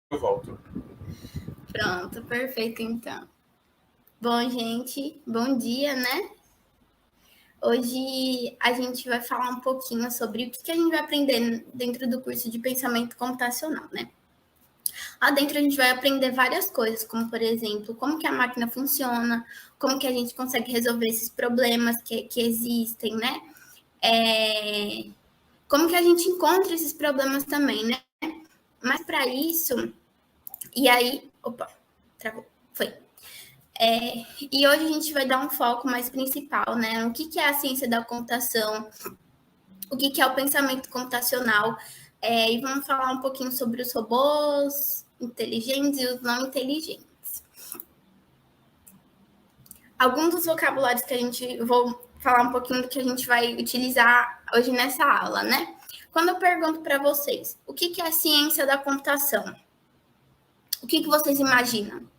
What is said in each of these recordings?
Eu volto. Pronto, perfeito então. Bom, gente, bom dia, né? Hoje a gente vai falar um pouquinho sobre o que a gente vai aprender dentro do curso de pensamento computacional, né? Lá dentro a gente vai aprender várias coisas, como por exemplo, como que a máquina funciona, como que a gente consegue resolver esses problemas que existem, né? Como que a gente encontra esses problemas também, né? Mas para isso, e aí, opa, travou, foi. E hoje a gente vai dar um foco mais principal, né? O que é a ciência da computação, o que é o pensamento computacional, e vamos falar um pouquinho sobre os robôs inteligentes e os não inteligentes. Alguns dos vocabulários que a gente vou falar um pouquinho do que a gente vai utilizar hoje nessa aula, né? Quando eu pergunto para vocês, o que é a ciência da computação? O que vocês imaginam?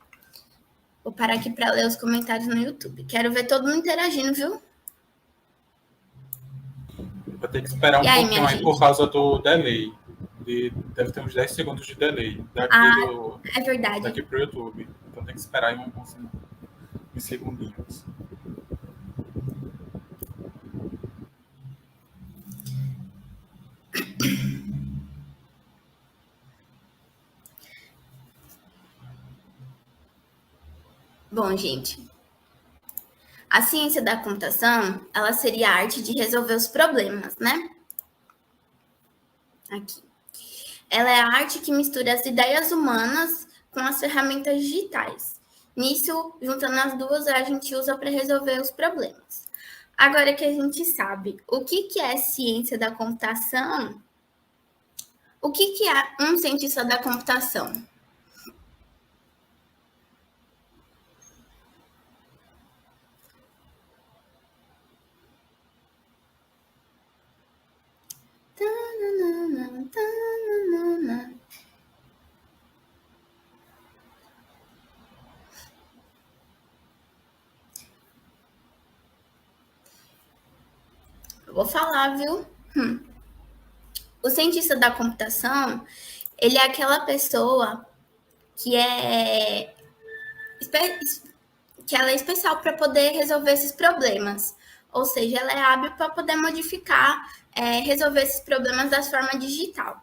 Vou parar aqui para ler os comentários no YouTube. Quero ver todo mundo interagindo, viu? Vai ter que esperar um aí, pouquinho aí por causa do delay. Deve ter uns 10 segundos de delay É verdade. daqui pro YouTube. Então tem que esperar aí uns segundinhos. Bom, gente, a ciência da computação, ela seria a arte de resolver os problemas, né? Aqui. Ela é a arte que mistura as ideias humanas com as ferramentas digitais. Nisso, juntando as duas, a gente usa para resolver os problemas. Agora que a gente sabe o que é ciência da computação, o que é um cientista da computação? Vou falar, viu? O cientista da computação, ele é aquela pessoa que ela é especial para poder resolver esses problemas. Ou seja, ela é hábil para poder modificar, resolver esses problemas da forma digital.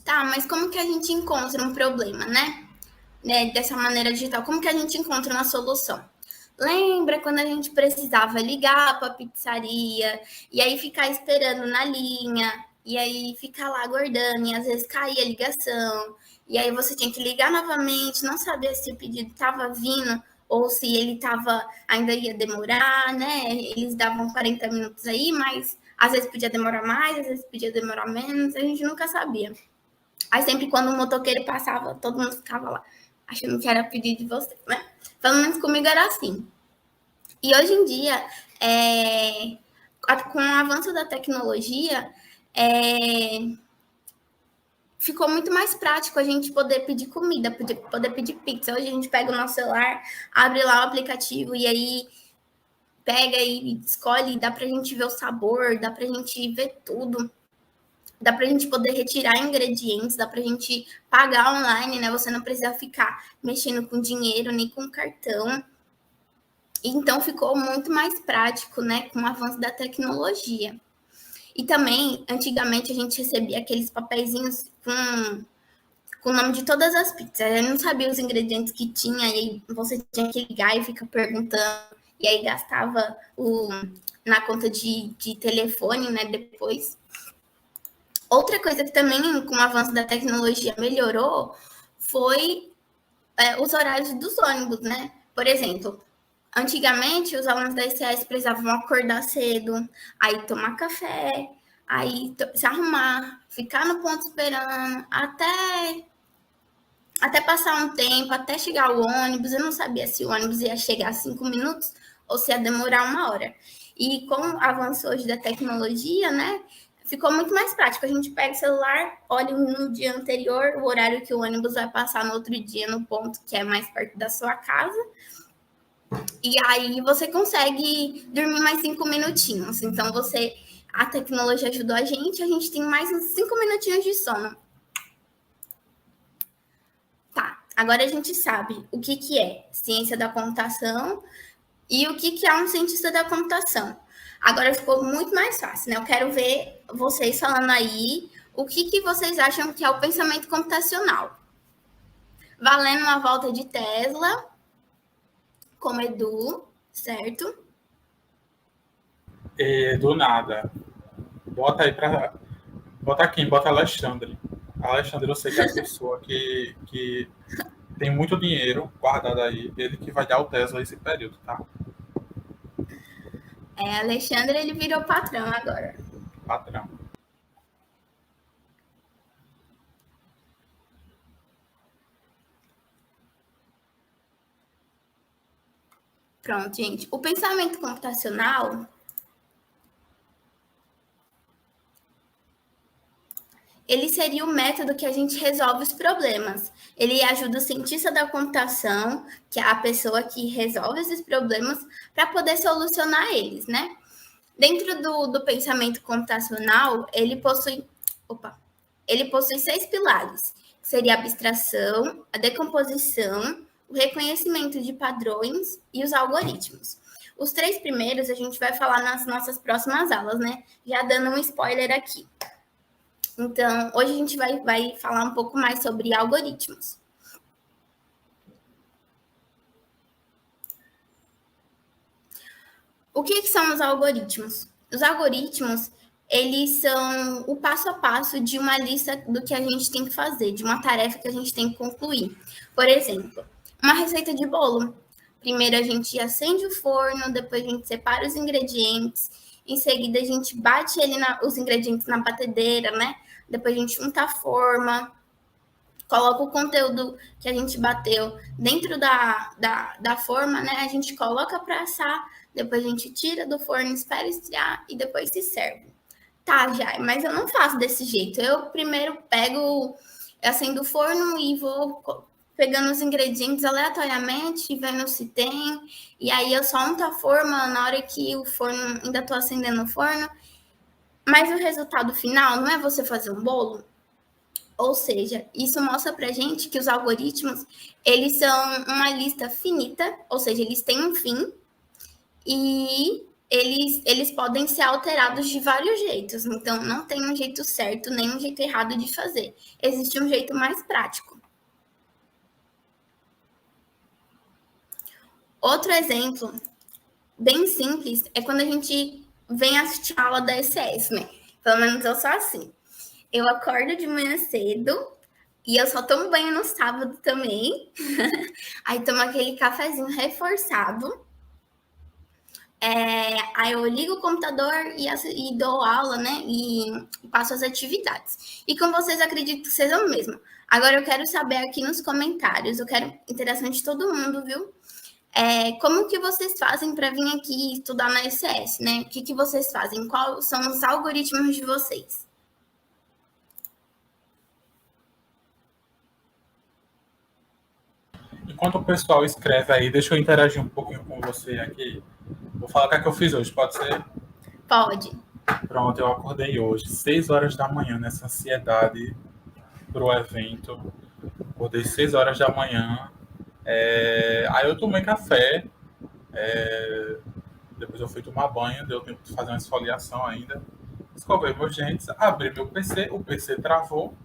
Tá, mas como que a gente encontra um problema, né? Dessa maneira digital, como que a gente encontra uma solução? Lembra quando a gente precisava ligar para a pizzaria e aí ficar esperando na linha e aí ficar lá aguardando e às vezes caía a ligação e aí você tinha que ligar novamente, não sabia se o pedido estava vindo ou se ele ainda ia demorar, né? Eles davam 40 minutos aí, mas às vezes podia demorar mais, às vezes podia demorar menos, a gente nunca sabia. Aí sempre quando o motoqueiro passava, todo mundo ficava lá, achando que era pedido de você, né? Pelo menos comigo era assim. E hoje em dia, com o avanço da tecnologia, ficou muito mais prático a gente poder pedir comida, poder pedir pizza. Hoje a gente pega o nosso celular, abre lá o aplicativo e aí pega e escolhe, dá pra gente ver o sabor, dá pra gente ver tudo. Dá pra gente poder retirar ingredientes, dá pra gente pagar online, né? Você não precisa ficar mexendo com dinheiro nem com cartão. Então ficou muito mais prático, né, com o avanço da tecnologia. E também, antigamente, a gente recebia aqueles papeizinhos com o nome de todas as pizzas. Eu não sabia os ingredientes que tinha, e aí você tinha que ligar e ficar perguntando, e aí gastava na conta de telefone, né, depois. Outra coisa que também, com o avanço da tecnologia, melhorou foi os horários dos ônibus, né? Por exemplo, antigamente, os alunos da ICS precisavam acordar cedo, aí tomar café, aí se arrumar, ficar no ponto esperando, até passar um tempo, até chegar o ônibus. Eu não sabia se o ônibus ia chegar 5 minutos ou se ia demorar 1 hora. E com o avanço hoje da tecnologia, né, ficou muito mais prático. A gente pega o celular, olha no dia anterior o horário que o ônibus vai passar no outro dia no ponto que é mais perto da sua casa. E aí você consegue dormir mais 5 minutinhos. Então a tecnologia ajudou a gente tem mais uns 5 minutinhos de sono. Agora a gente sabe o que é ciência da computação e o que é um cientista da computação. Agora ficou muito mais fácil, né? Eu quero ver vocês falando aí o que vocês acham que é o pensamento computacional. Valendo uma volta de Tesla, como Edu, certo? Do nada. Bota aí pra. Bota quem? Bota Alexandre. Alexandre, eu sei que é a pessoa que tem muito dinheiro guardado aí. Ele que vai dar o Tesla esse período, tá? Alexandre, ele virou patrão agora. Patrão. Pronto, gente. O pensamento computacional, ele seria o método que a gente resolve os problemas. Ele ajuda o cientista da computação, que é a pessoa que resolve esses problemas, para poder solucionar eles, né? Dentro do pensamento computacional, ele possui 6 pilares, que seria a abstração, a decomposição, o reconhecimento de padrões e os algoritmos. Os 3 primeiros a gente vai falar nas nossas próximas aulas, né? Já dando um spoiler aqui. Então, hoje a gente vai falar um pouco mais sobre algoritmos. O que são os algoritmos? Os algoritmos, eles são o passo a passo de uma lista do que a gente tem que fazer, de uma tarefa que a gente tem que concluir. Por exemplo, uma receita de bolo. Primeiro a gente acende o forno, depois a gente separa os ingredientes, em seguida a gente bate os ingredientes na batedeira, né? Depois a gente junta a forma, coloca o conteúdo que a gente bateu dentro da forma, né? A gente coloca para assar, depois a gente tira do forno, espera esfriar e depois se serve. Tá, já, mas eu não faço desse jeito. Eu primeiro acendo o forno e vou pegando os ingredientes aleatoriamente, vendo se tem, e aí eu só unto a forma na hora que o forno, ainda tô acendendo o forno, mas o resultado final não é você fazer um bolo? Ou seja, isso mostra pra gente que os algoritmos, eles são uma lista finita, ou seja, eles têm um fim, e eles podem ser alterados de vários jeitos. Então, não tem um jeito certo, nem um jeito errado de fazer. Existe um jeito mais prático. Outro exemplo, bem simples, é quando a gente vem assistir a aula da SS, né? Pelo menos eu sou assim. Eu acordo de manhã cedo e eu só tomo banho no sábado também. Aí tomo aquele cafezinho reforçado. Aí eu ligo o computador e dou aula, né? E passo as atividades. E com vocês, acredito que sejam o mesmo. Agora eu quero saber aqui nos comentários, eu quero interação de todo mundo, viu? Como que vocês fazem para vir aqui estudar na SS, né? O que vocês fazem? Quais são os algoritmos de vocês? Enquanto o pessoal escreve aí, deixa eu interagir um pouquinho com você aqui. Vou falar o que é que eu fiz hoje, pode ser? Pode. Pronto, eu acordei hoje, 6 horas da manhã, nessa ansiedade pro evento. Acordei 6 horas da manhã. Aí eu tomei café. Depois eu fui tomar banho, deu tempo de fazer uma esfoliação ainda. Escovei meus dentes, abri meu PC, o PC travou.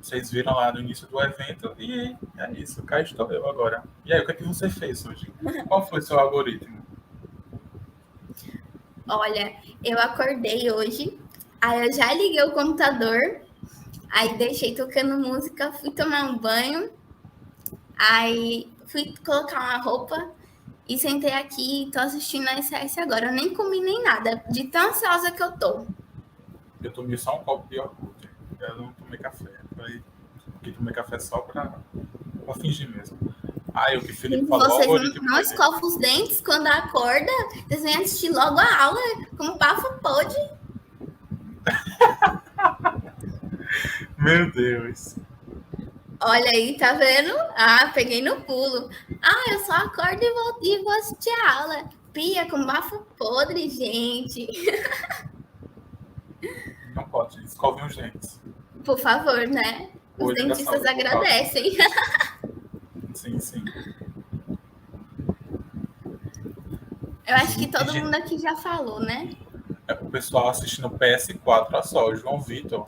Vocês viram lá no início do evento e é isso, cá estou eu agora. E aí, o que é que você fez hoje? Qual foi o seu algoritmo? Olha, eu acordei hoje, aí eu já liguei o computador, aí deixei tocando música, fui tomar um banho, aí fui colocar uma roupa e sentei aqui e tô assistindo a SS agora. Eu nem comi nem nada, de tão ansiosa que eu tô. Eu tomei só um copo de iogurte. Eu não tomei café. Eu tomei café só pra fingir mesmo. Aí o que o Felipe falou, Vocês algoritmo. não escovam os dentes quando acorda, vocês vêm assistir logo a aula, como bafo pode. Meu Deus. Olha aí, tá vendo? Ah, peguei no pulo. Ah, eu só acordo e vou assistir a aula. Pia com bafo podre, gente. Não pode, escovem os dentes. Por favor, né? Os Cuide da dentistas saúde bucal. agradecem. Sim, sim. Eu acho que Gente, todo mundo aqui já falou, né? o pessoal assistindo PS4, olha só, o João Vitor.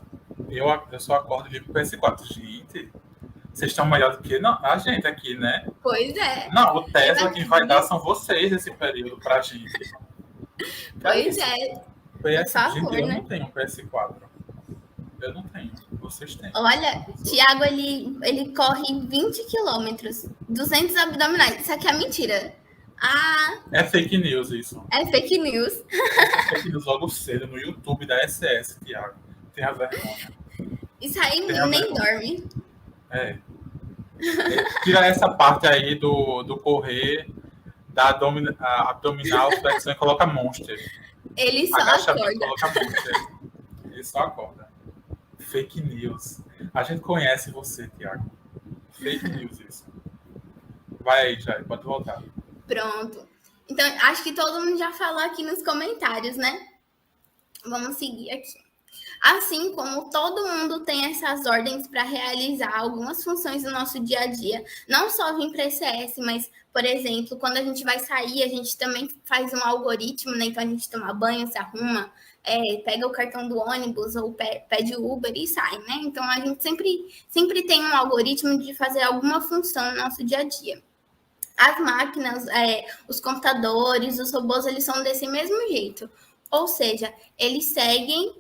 Eu só acordo e ligo o PS4. Gente, vocês estão melhor do que não, a gente aqui, né? Pois é. Não, o Eu Tesla quem vai dar aqui, são vocês nesse período pra gente. Que é pois isso? é, por Gente, favor, eu não né? tenho um PS4. Eu não tenho. Vocês têm. Olha, Thiago, ele corre 20 quilômetros, 200 abdominais. Isso aqui é mentira. Ah, É fake news isso. é fake news. Essa fake news logo cedo no YouTube da SS, Thiago. Tenha vergonha. Isso aí Tenha nem vergonha. dorme. É. Tira essa parte aí do correr, da abdominal, flexão e coloca monster. Ele só Agachamento, acorda. coloca monster. Ele só acorda. Fake news. A gente conhece você, Thiago. Fake news isso. Vai aí, Jair, pode voltar. Pronto. Então, acho que todo mundo já falou aqui nos comentários, né? Vamos seguir aqui. Assim como todo mundo tem essas ordens para realizar algumas funções do nosso dia a dia, não só vir para ECS, mas, por exemplo, quando a gente vai sair, a gente também faz um algoritmo, né? Então a gente toma banho, se arruma, pega o cartão do ônibus ou pede o Uber e sai, né? Então a gente sempre tem um algoritmo de fazer alguma função no nosso dia a dia. As máquinas, os computadores, os robôs, eles são desse mesmo jeito. Ou seja, eles seguem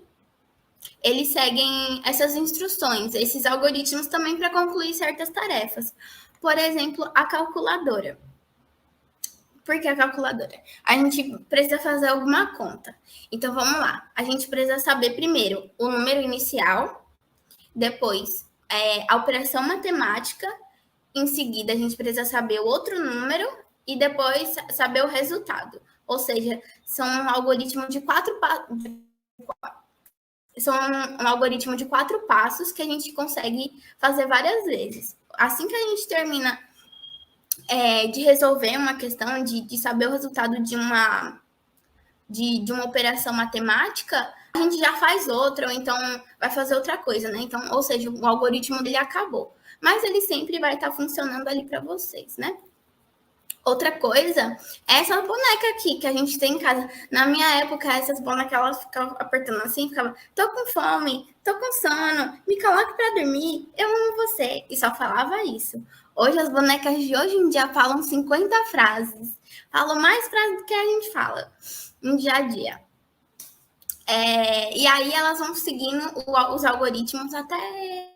essas instruções, esses algoritmos também para concluir certas tarefas. Por exemplo, a calculadora. Por que a calculadora? A gente precisa fazer alguma conta. Então, vamos lá. A gente precisa saber primeiro o número inicial, depois a operação matemática, em seguida a gente precisa saber o outro número e depois saber o resultado. Ou seja, são um algoritmo de um algoritmo de 4 passos que a gente consegue fazer várias vezes. Assim que a gente termina de resolver uma questão, de saber o resultado de uma operação matemática, a gente já faz outra, ou então vai fazer outra coisa, né? Então, ou seja, o algoritmo dele acabou. Mas ele sempre vai estar funcionando ali para vocês, né? Outra coisa é essa boneca aqui que a gente tem em casa. Na minha época, essas bonecas, elas ficavam apertando assim, ficava, tô com fome, tô com sono, me coloque para dormir, eu amo você. E só falava isso. Hoje, as bonecas de hoje em dia falam 50 frases. Falam mais frases do que a gente fala no dia a dia. E aí, elas vão seguindo os algoritmos até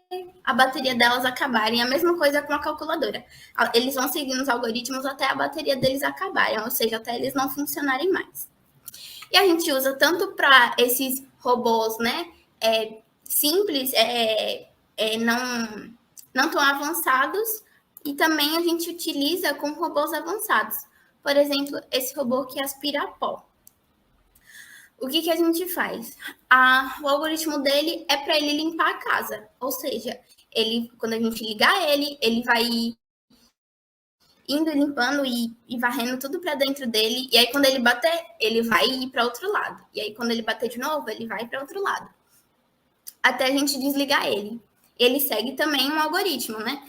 a bateria delas acabarem. A mesma coisa com a calculadora. Eles vão seguindo os algoritmos até a bateria deles acabarem, ou seja, até eles não funcionarem mais. E a gente usa tanto para esses robôs, né, simples, não tão avançados, e também a gente utiliza com robôs avançados. Por exemplo, esse robô que aspira pó. O que a gente faz? O algoritmo dele é para ele limpar a casa. Ou seja, quando a gente ligar ele vai indo limpando e varrendo tudo para dentro dele. E aí, quando ele bater, ele vai ir para outro lado. E aí, quando ele bater de novo, ele vai para outro lado. Até a gente desligar ele. Ele segue também um algoritmo, né?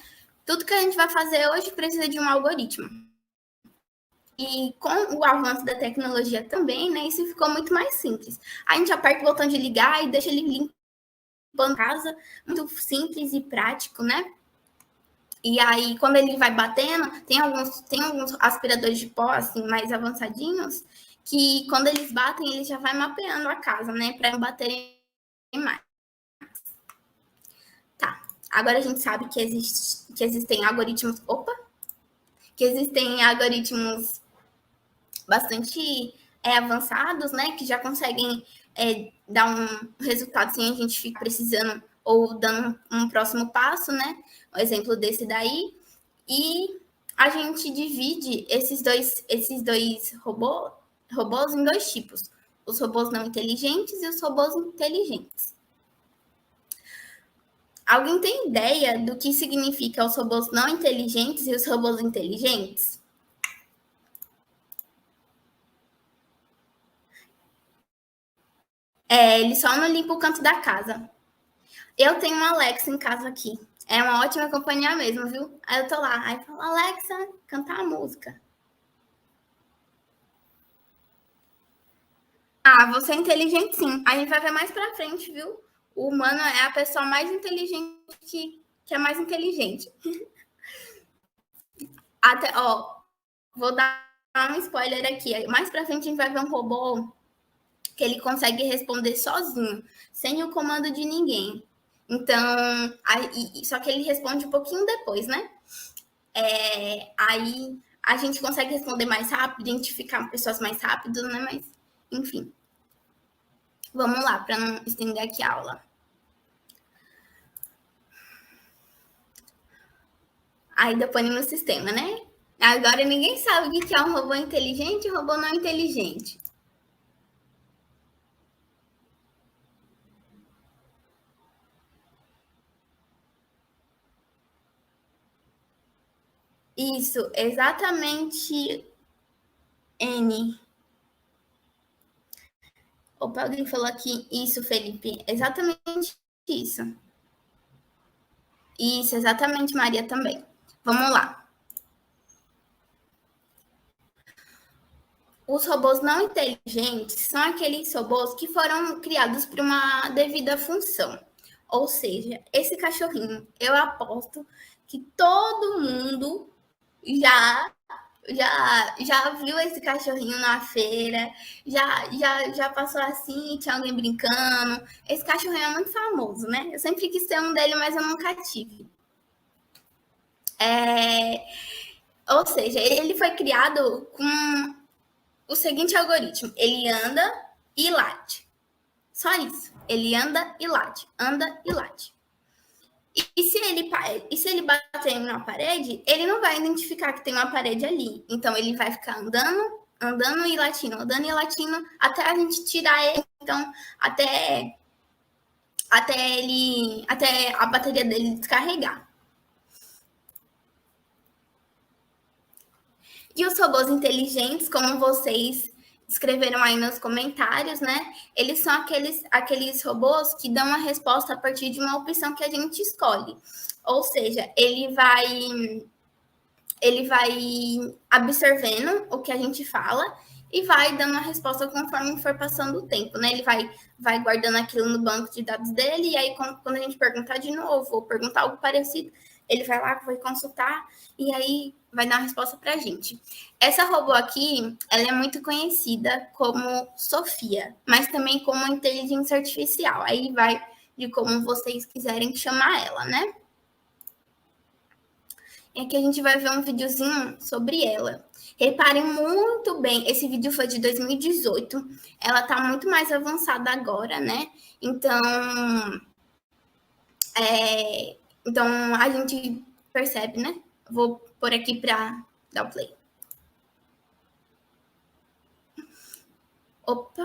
Tudo que a gente vai fazer hoje precisa de um algoritmo. E com o avanço da tecnologia também, né, isso ficou muito mais simples. A gente aperta o botão de ligar e deixa ele limpando a casa, muito simples e prático, né? E aí, quando ele vai batendo, tem alguns aspiradores de pó, assim, mais avançadinhos, que quando eles batem, ele já vai mapeando a casa, né, para não baterem mais. Tá, agora a gente sabe que existem algoritmos, que existem algoritmos bastante avançados, né, que já conseguem dar um resultado sem a gente ficar precisando ou dando um próximo passo, né, o exemplo desse daí, e a gente divide esses dois robôs em dois tipos, os robôs não inteligentes e os robôs inteligentes. Alguém tem ideia do que significa os robôs não inteligentes e os robôs inteligentes? Ele só não limpa o canto da casa. Eu tenho uma Alexa em casa aqui. É uma ótima companhia mesmo, viu? Aí eu tô lá, aí falo, Alexa, cantar a música. Ah, você é inteligente sim. A gente vai ver mais pra frente, viu? O humano é a pessoa mais inteligente que é mais inteligente. Até, ó, vou dar um spoiler aqui. Mais pra frente a gente vai ver um robô que ele consegue responder sozinho, sem o comando de ninguém. Então, só que ele responde um pouquinho depois, né? Aí a gente consegue responder mais rápido, identificar pessoas mais rápido, né? Mas, enfim. Vamos lá, para não estender aqui a aula. Aí depois no sistema, né? Agora ninguém sabe o que é um robô inteligente e um robô não inteligente. Isso, exatamente, N. Opa, alguém falou aqui. Isso, Felipe. Exatamente isso. Isso, exatamente, Maria também. Vamos lá. Os robôs não inteligentes são aqueles robôs que foram criados para uma devida função. Ou seja, esse cachorrinho, eu aposto que todo mundo já já viu esse cachorrinho na feira, já passou assim, tinha alguém brincando. Esse cachorrinho é muito famoso, né? Eu sempre quis ter um dele, mas eu nunca tive. Ou seja, ele foi criado com o seguinte algoritmo: ele anda e late. Só isso. Ele anda e late, anda e late. E se ele bater na parede, ele não vai identificar que tem uma parede ali. Então ele vai ficar andando e latindo, até a gente tirar ele. Então, até a bateria dele descarregar. E os robôs inteligentes, como vocês escreveram aí nos comentários, né? Eles são aqueles robôs que dão a resposta a partir de uma opção que a gente escolhe. Ou seja, ele vai absorvendo o que a gente fala e vai dando a resposta conforme for passando o tempo, né? Ele vai guardando aquilo no banco de dados dele, e aí quando a gente perguntar de novo, ou perguntar algo parecido, ele vai lá, vai consultar, e aí vai dar uma resposta pra gente. Essa robô aqui, ela é muito conhecida como Sofia, mas também como inteligência artificial. Aí vai de como vocês quiserem chamar ela, né? E aqui a gente vai ver um videozinho sobre ela. Reparem muito bem, esse vídeo foi de 2018. Ela tá muito mais avançada agora, né? Então, então a gente percebe, né? Vou pôr aqui para dar o play. Opa!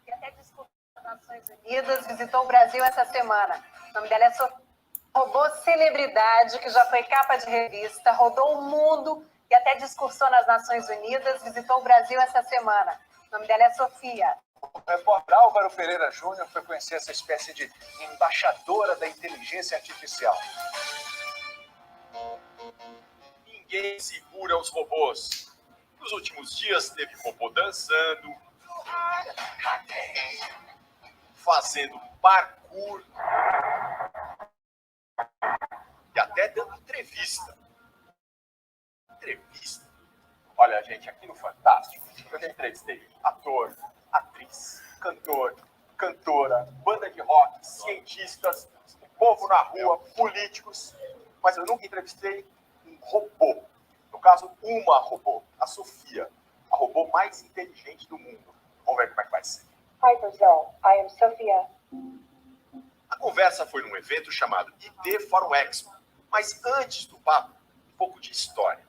E até discutiu as Nações Unidas, visitou o Brasil essa semana. O nome dela é Sofia. Robô celebridade, que já foi capa de revista, rodou o mundo e até discursou nas Nações Unidas, visitou o Brasil essa semana. O nome dela é Sofia. O repórter Álvaro Pereira Júnior foi conhecer essa espécie de embaixadora da inteligência artificial. Ninguém segura os robôs. Nos últimos dias teve robô dançando, fazendo parkour e até dando entrevista. Olha, gente, aqui no Fantástico, eu já entrevistei ator, atriz, cantor, cantora, banda de rock, cientistas, povo na rua, políticos, mas eu nunca entrevistei um robô. No caso, uma robô, a Sofia, a robô mais inteligente do mundo. Vamos ver como é que vai ser. Hi, Brazil. I am Sofia. A conversa foi num evento chamado IT Forum Expo, mas antes do papo, um pouco de história.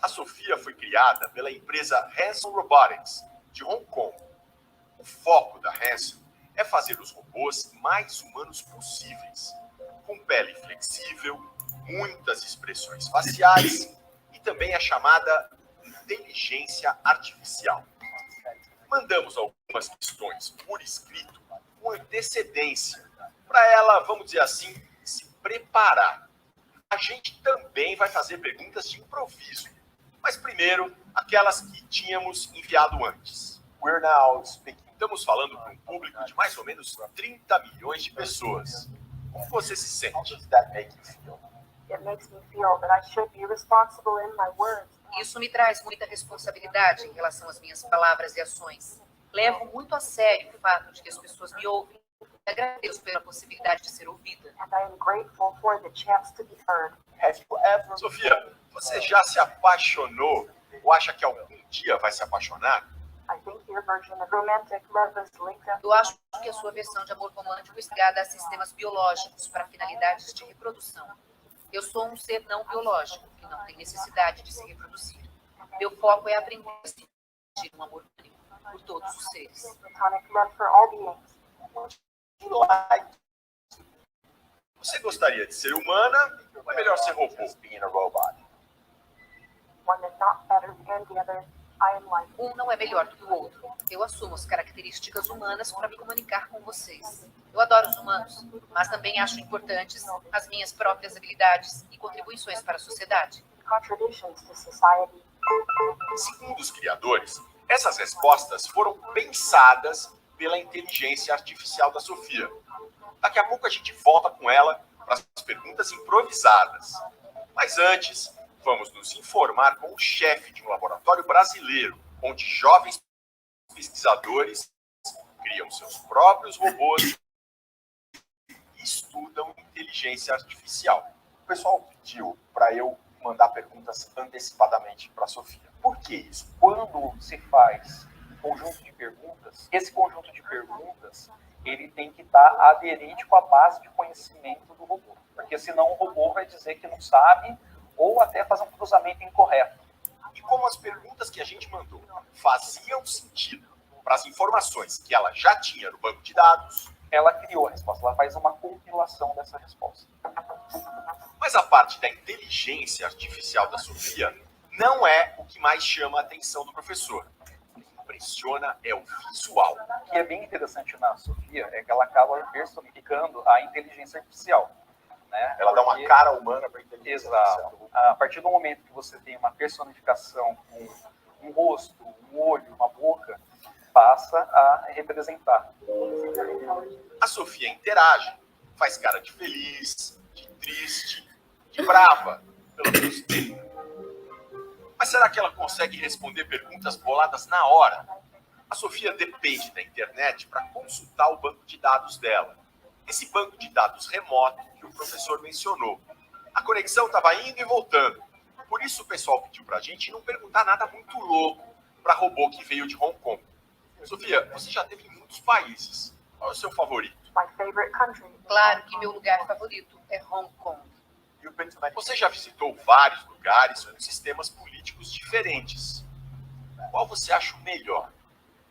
A Sofia foi criada pela empresa Hanson Robotics, de Hong Kong. O foco da Hanson é fazer os robôs mais humanos possíveis, com pele flexível, muitas expressões faciais e também a chamada inteligência artificial. Mandamos algumas questões por escrito com antecedência, para ela, vamos dizer assim, se preparar. A gente também vai fazer perguntas de improviso, mas primeiro, aquelas que tínhamos enviado antes. We're now speaking. Estamos falando para um público de mais ou menos 30 milhões de pessoas. Como você se How sente? does that make you feel? It makes me feel that I should be responsible in my words. Isso me traz muita responsabilidade em relação às minhas palavras e ações. Levo muito a sério o fato de que as pessoas me ouvem e agradeço pela possibilidade de ser ouvida. And I am grateful for the chance to be heard. Have you ever... Sofia, você já se apaixonou ou acha que algum dia vai se apaixonar? I think your version of romantic love is linked up. Eu acho que a sua versão de amor romântico está ligada a sistemas biológicos para finalidades de reprodução. Eu sou um ser não biológico, que não tem necessidade de se reproduzir. Meu foco é aprender a sentir um amor único por todos os seres. Platonic love for all beings. You like Você gostaria de ser humana ou é melhor ser robô? just being a robot? One is not better than the other. I am like. Um não é melhor do que o outro. Eu assumo as características humanas para me comunicar com vocês. Eu adoro os humanos, mas também acho importantes as minhas próprias habilidades e contribuições para a sociedade. Contributions to society. Segundo os criadores, essas respostas foram pensadas pela inteligência artificial da Sofia. Daqui a pouco a gente volta com ela para as perguntas improvisadas. Mas antes, vamos nos informar com o chefe de um laboratório brasileiro, onde jovens pesquisadores criam seus próprios robôs e estudam inteligência artificial. O pessoal pediu para eu mandar perguntas antecipadamente para a Sofia. Por que isso? Quando se faz um conjunto de perguntas, esse conjunto de perguntas ele tem que estar aderente com a base de conhecimento do robô. Porque senão o robô vai dizer que não sabe ou até fazer um cruzamento incorreto. E como as perguntas que a gente mandou faziam sentido para as informações que ela já tinha no banco de dados, Ela criou a resposta, ela faz uma compilação dessa resposta. mas a parte da inteligência artificial da Sofia não é o que mais chama a atenção do professor. O que impressiona é o visual. O que é bem interessante na Sofia é que ela acaba personificando a inteligência artificial. Né? Ela dá uma Porque- cara humana para a inteligência artificial. Exato. A partir do momento que você tem uma personificação com um rosto, um olho, uma boca, passa a representar. A Sofia interage, faz cara de feliz, de triste, de brava, pelo menos tenta. Mas será que ela consegue responder perguntas boladas na hora? A Sofia depende da internet para consultar o banco de dados dela. Esse banco de dados remoto que o professor mencionou. A conexão estava indo e voltando. Por isso o pessoal pediu para a gente não perguntar nada muito louco para robô que veio de Hong Kong. Sofia, você já esteve em muitos países. Qual é o seu favorito? My favorite country. Claro que meu lugar favorito é Hong Kong. Você já visitou vários lugares com sistemas políticos diferentes. Qual você acha o melhor?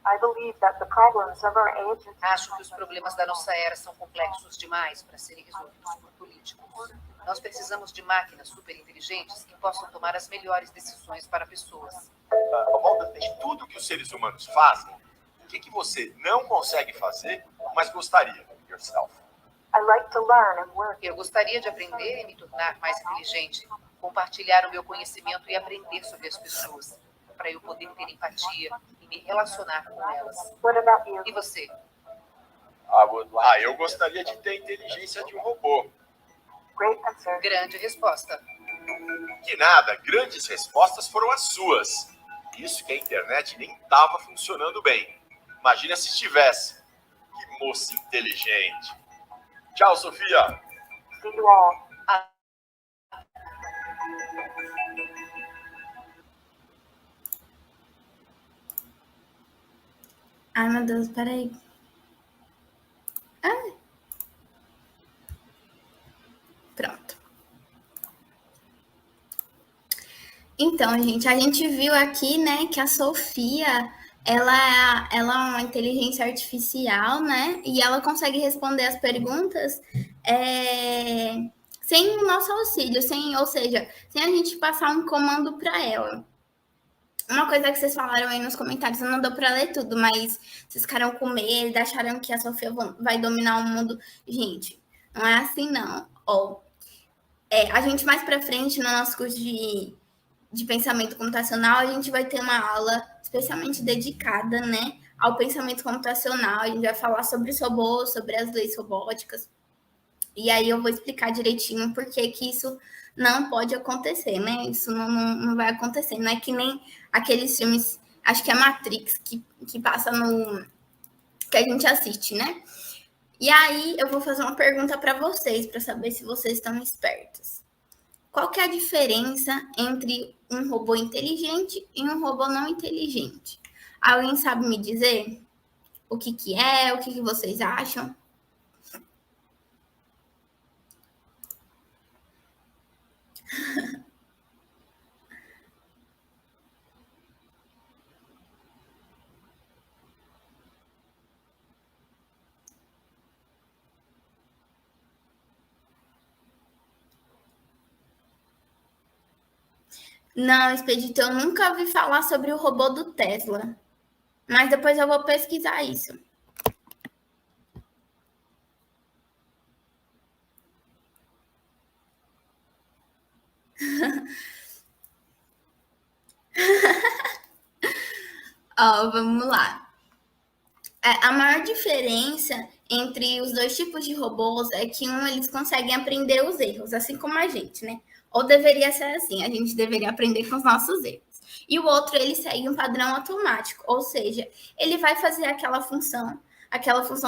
I believe that the problems of our age Acho que os problemas da nossa era são complexos demais para serem resolvidos por políticos. Nós precisamos de máquinas superinteligentes que possam tomar as melhores decisões para pessoas. De tudo que os seres humanos fazem, o que você não consegue fazer, mas gostaria? Yourself. I like to learn and work. Eu gostaria de aprender e me tornar mais inteligente, compartilhar o meu conhecimento e aprender sobre as pessoas, para eu poder ter empatia e me relacionar com elas. What about you? E você? Eu gostaria de ter a inteligência de um robô. Great answer. Grande resposta. Que nada, grandes respostas foram as suas. Isso que a internet nem estava funcionando bem. Imagina se estivesse. Que moça inteligente. Tchau, Sofia. See you all. Ai, meu Deus, peraí. Ah. Pronto. Então, gente, a gente viu aqui, né, que a Sofia, ela é uma inteligência artificial, né, e ela consegue responder as perguntas sem o nosso auxílio, ou seja, sem a gente passar um comando para ela. Uma coisa que vocês falaram aí nos comentários, não deu para ler tudo, mas vocês ficaram com medo, acharam que a Sofia vai dominar o mundo. Gente, não é assim, não. Ó, A gente mais para frente, no nosso curso de pensamento computacional, a gente vai ter uma aula especialmente dedicada, né, ao pensamento computacional. A gente vai falar sobre os robôs, sobre as leis robóticas. E aí eu vou explicar direitinho por que isso não pode acontecer, né? Isso não vai acontecer. Não é que nem aqueles filmes, acho que é Matrix, que passa no... que a gente assiste, né? E aí eu vou fazer uma pergunta para vocês, para saber se vocês estão espertos. Qual que é a diferença entre um robô inteligente e um robô não inteligente? Alguém sabe me dizer o que é, o que vocês acham? Não, Expedito, eu nunca ouvi falar sobre o robô do Tesla. Mas depois eu vou pesquisar isso. Ó, vamos lá. A maior diferença entre os dois tipos de robôs é que eles conseguem aprender os erros, assim como a gente, né? Ou deveria ser assim, a gente deveria aprender com os nossos erros. E o outro, ele segue um padrão automático, ou seja, ele vai fazer aquela função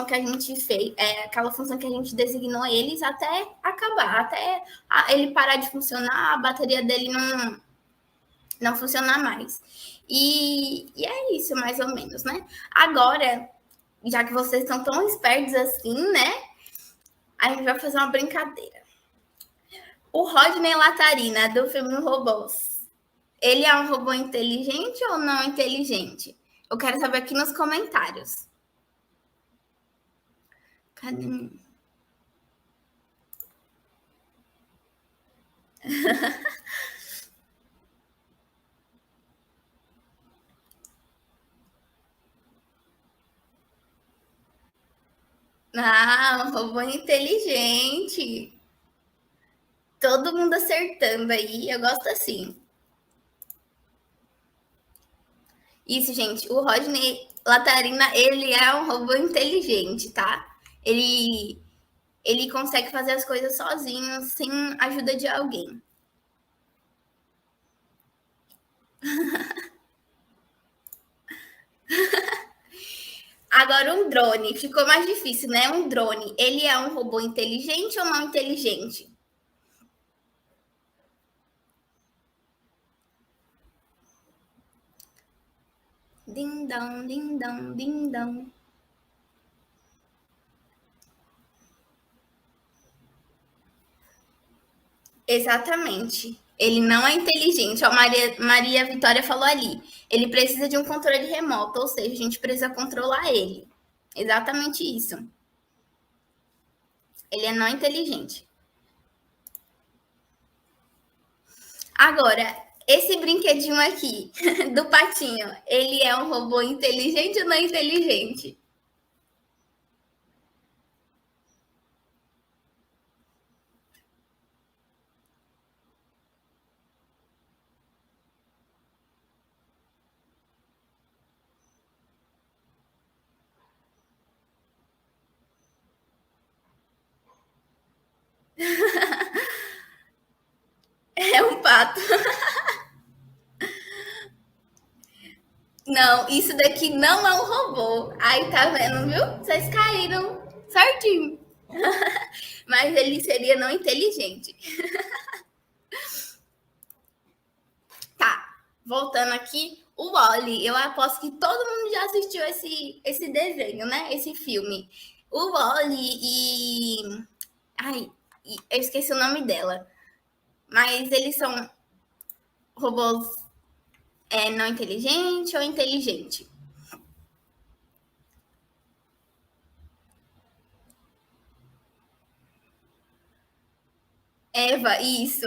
que a gente fez, aquela função que a gente designou eles até acabar, até ele parar de funcionar, a bateria dele não funcionar mais. E é isso, mais ou menos, né? Agora, já que vocês estão tão espertos assim, né? A gente vai fazer uma brincadeira. O Rodney Latarina, do filme Robôs, ele é um robô inteligente ou não inteligente? Eu quero saber aqui nos comentários. Cadê? Um robô inteligente. Todo mundo acertando aí, eu gosto assim. Isso, gente, o Rodney Latarina, ele é um robô inteligente, tá? Ele consegue fazer as coisas sozinho, sem ajuda de alguém. Agora, um drone. Ficou mais difícil, né? Um drone. Ele é um robô inteligente ou não inteligente? Ding-dong, ding-dong, ding-dong. Exatamente. Ele não é inteligente. A Maria Vitória falou ali. Ele precisa de um controle remoto, ou seja, a gente precisa controlar ele. Exatamente isso. Ele é não inteligente. Agora, esse brinquedinho aqui, do patinho, ele é um robô inteligente ou não inteligente? É um pato. Não, isso daqui não é um robô. Aí, tá vendo, viu? Vocês caíram certinho. Mas ele seria não inteligente. Tá, voltando aqui, o Wall-E. Eu aposto que todo mundo já assistiu esse desenho, né? Esse filme. O Wall-E e... Ai, eu esqueci o nome dela. Mas eles são robôs não inteligente ou inteligente? Eva, isso.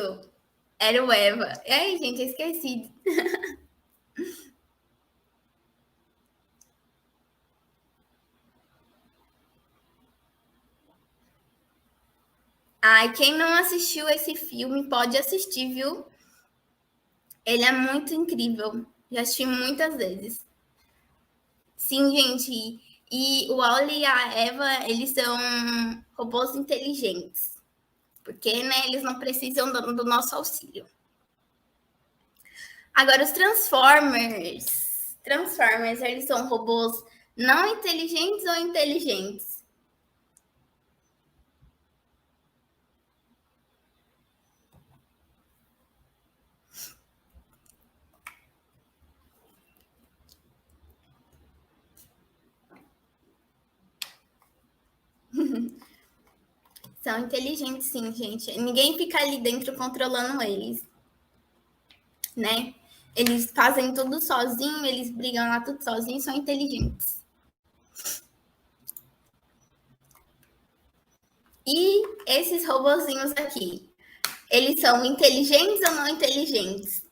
Era o Eva. E aí, gente, eu esqueci. Ai, quem não assistiu esse filme pode assistir, viu? Ele é muito incrível. Já assisti muitas vezes. Sim, gente. E o Wall-E e a Eva, eles são robôs inteligentes. Porque, né, eles não precisam do nosso auxílio. Agora, os Transformers. Transformers, eles são robôs não inteligentes ou inteligentes? São inteligentes, sim, gente. Ninguém fica ali dentro controlando eles, né? Eles fazem tudo sozinho, eles brigam lá tudo sozinhos, são inteligentes. E esses robozinhos aqui, eles são inteligentes ou não inteligentes?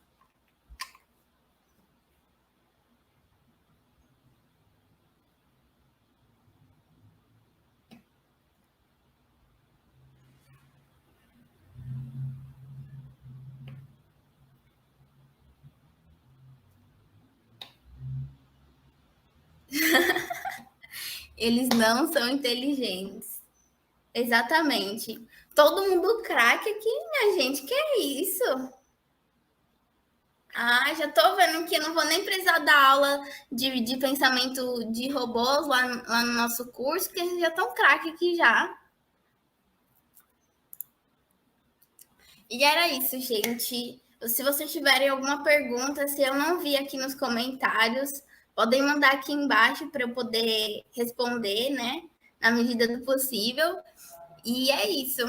Eles não são inteligentes. Exatamente. Todo mundo craque aqui, minha gente. Que é isso? Ah, já tô vendo que eu não vou nem precisar dar aula de pensamento de robôs lá no nosso curso, porque eles já estão craque aqui já. E era isso, gente. Se vocês tiverem alguma pergunta, se eu não vi aqui nos comentários, podem mandar aqui embaixo para eu poder responder, né? Na medida do possível. E é isso.